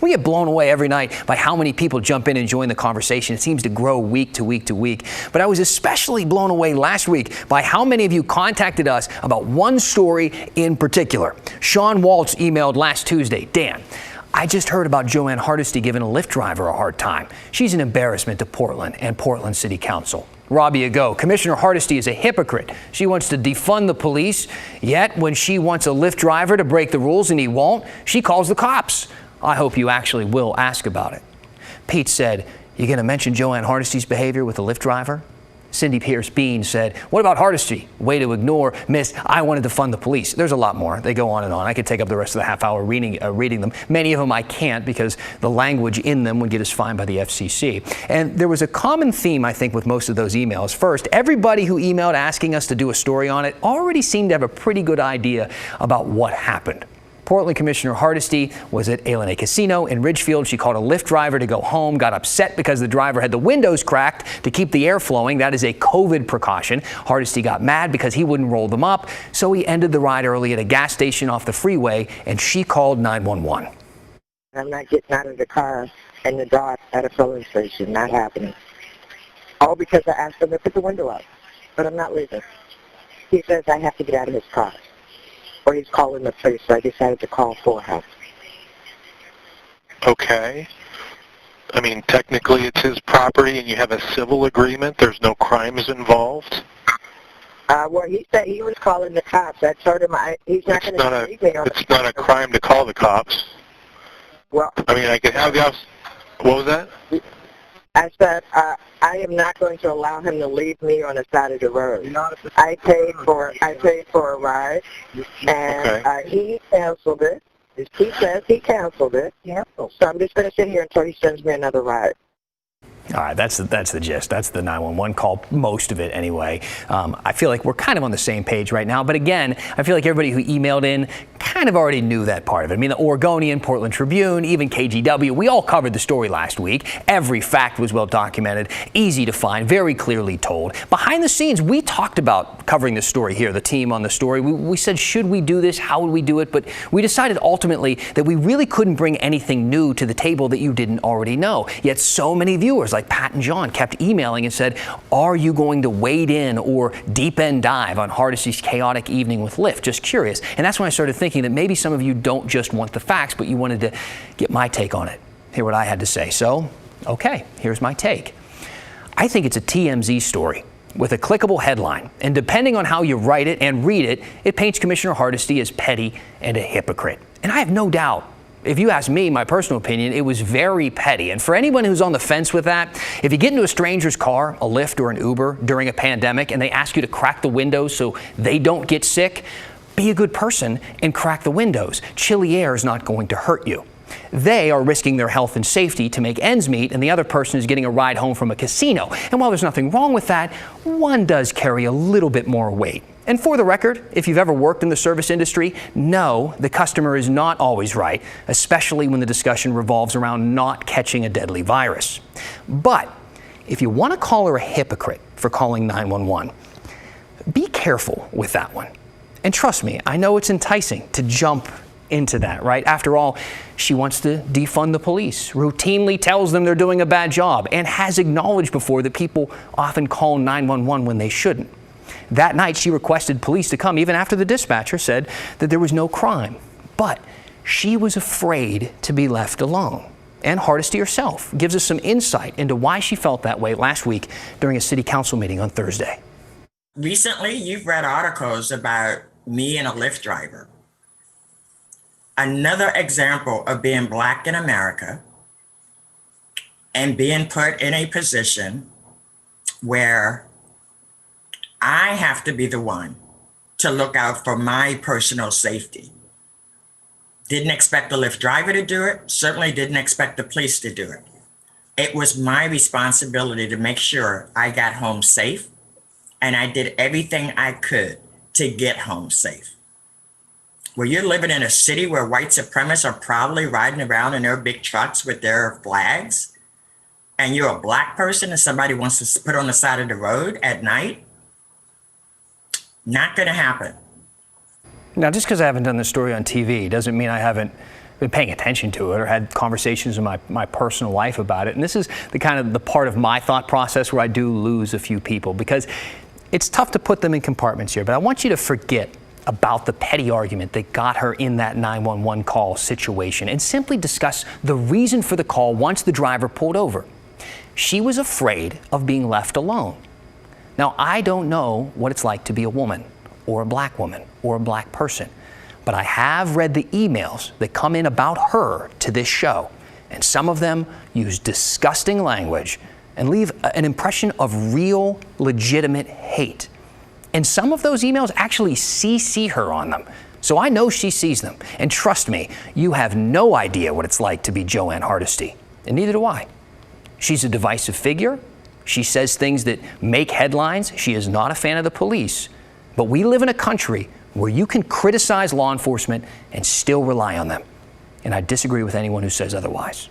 We get blown away every night by how many people jump in and join the conversation. It seems to grow week to week to week. But I was especially blown away last week by how many of you contacted us about one story in particular. Sean Waltz emailed last Tuesday, Dan, I just heard about Joanne Hardesty giving a Lyft driver a hard time. She's an embarrassment to Portland and Portland City Council. Robbie Ago, Commissioner Hardesty is a hypocrite. She wants to defund the police, yet when she wants a Lyft driver to break the rules and he won't, she calls the cops. I hope you actually will ask about it. Pete said, you going to mention Joanne Hardesty's behavior with the Lyft driver? Cindy Pierce Bean said, what about Hardesty? Way to ignore, miss, I wanted to fund the police. There's a lot more. They go on and on. I could take up the rest of the half hour reading them. Many of them I can't because the language in them would get us fined by the FCC. And there was a common theme, I think, with most of those emails. First, everybody who emailed asking us to do a story on it already seemed to have a pretty good idea about what happened. Portland Commissioner Hardesty was at A Casino in Ridgefield. She called a Lyft driver to go home, got upset because the driver had the windows cracked to keep the air flowing. That is a COVID precaution. Hardesty got mad because he wouldn't roll them up, so he ended the ride early at a gas station off the freeway, and she called 911. I'm not getting out of the car in the dark at a filling station. Not happening. All because I asked him to put the window up, but I'm not leaving. He says I have to get out of his car. Or he's calling the police, so I decided to call for him. Okay. I mean, technically it's his property and you have a civil agreement. There's no crimes involved. Well, he said he was calling the cops. I told him he's not going to leave me on It's not a crime to call the cops. Well, I mean, I could have the office. What was that? I said, I am not going to allow him to leave me on the side of the road. I paid for a ride, and he canceled it. He says he canceled it. So I'm just going to sit here until he sends me another ride. All right, that's the gist. That's the 911 call, most of it anyway. I feel like we're kind of on the same page right now. But again, I feel like everybody who emailed in kind of already knew that part of it. I mean, the Oregonian, Portland Tribune, even KGW, we all covered the story last week. Every fact was well documented, easy to find, very clearly told. Behind the scenes, we talked about covering this story here, the team on the story. We said, should we do this? How would we do it? But we decided ultimately that we really couldn't bring anything new to the table that you didn't already know. Yet so many viewers like Pat and John kept emailing and said, are you going to wade in or deep end dive on Hardesty's chaotic evening with Lyft? Just curious. And that's when I started thinking that maybe some of you don't just want the facts, but you wanted to get my take on it, hear what I had to say. So, okay, here's my take. I think it's a TMZ story with a clickable headline. And depending on how you write it and read it, it paints Commissioner Hardesty as petty and a hypocrite. And I have no doubt, if you ask me, my personal opinion, it was very petty. And for anyone who's on the fence with that, if you get into a stranger's car, a Lyft or an Uber during a pandemic, and they ask you to crack the windows so they don't get sick, be a good person and crack the windows. Chilly air is not going to hurt you. They are risking their health and safety to make ends meet, and the other person is getting a ride home from a casino. And while there's nothing wrong with that, one does carry a little bit more weight. And for the record, if you've ever worked in the service industry, know the customer is not always right, especially when the discussion revolves around not catching a deadly virus. But if you want to call her a hypocrite for calling 911, be careful with that one. And trust me, I know it's enticing to jump into that, right? After all, she wants to defund the police, routinely tells them they're doing a bad job, and has acknowledged before that people often call 911 when they shouldn't. That night, she requested police to come, even after the dispatcher said that there was no crime. But she was afraid to be left alone. And Hardesty herself gives us some insight into why she felt that way last week during a city council meeting on Thursday. Recently, you've read articles about me and a Lyft driver. Another example of being Black in America and being put in a position where I have to be the one to look out for my personal safety. Didn't expect the Lyft driver to do it, certainly didn't expect the police to do it. It was my responsibility to make sure I got home safe, and I did everything I could to get home safe. Where you're living in a city where white supremacists are proudly riding around in their big trucks with their flags, and you're a Black person and somebody wants to put on the side of the road at night, not going to happen. Now, just because I haven't done this story on TV doesn't mean I haven't been paying attention to it or had conversations in my personal life about it. And this is the kind of the part of my thought process where I do lose a few people, because it's tough to put them in compartments here. But I want you to forget about the petty argument that got her in that 911 call situation and simply discuss the reason for the call once the driver pulled over. She was afraid of being left alone. Now, I don't know what it's like to be a woman or a black woman or a black person, but I have read the emails that come in about her to this show, and some of them use disgusting language and leave an impression of real, legitimate hate. And some of those emails actually CC her on them. So I know she sees them. And trust me, you have no idea what it's like to be Joanne Hardesty. And neither do I. She's a divisive figure. She says things that make headlines. She is not a fan of the police. But we live in a country where you can criticize law enforcement and still rely on them. And I disagree with anyone who says otherwise.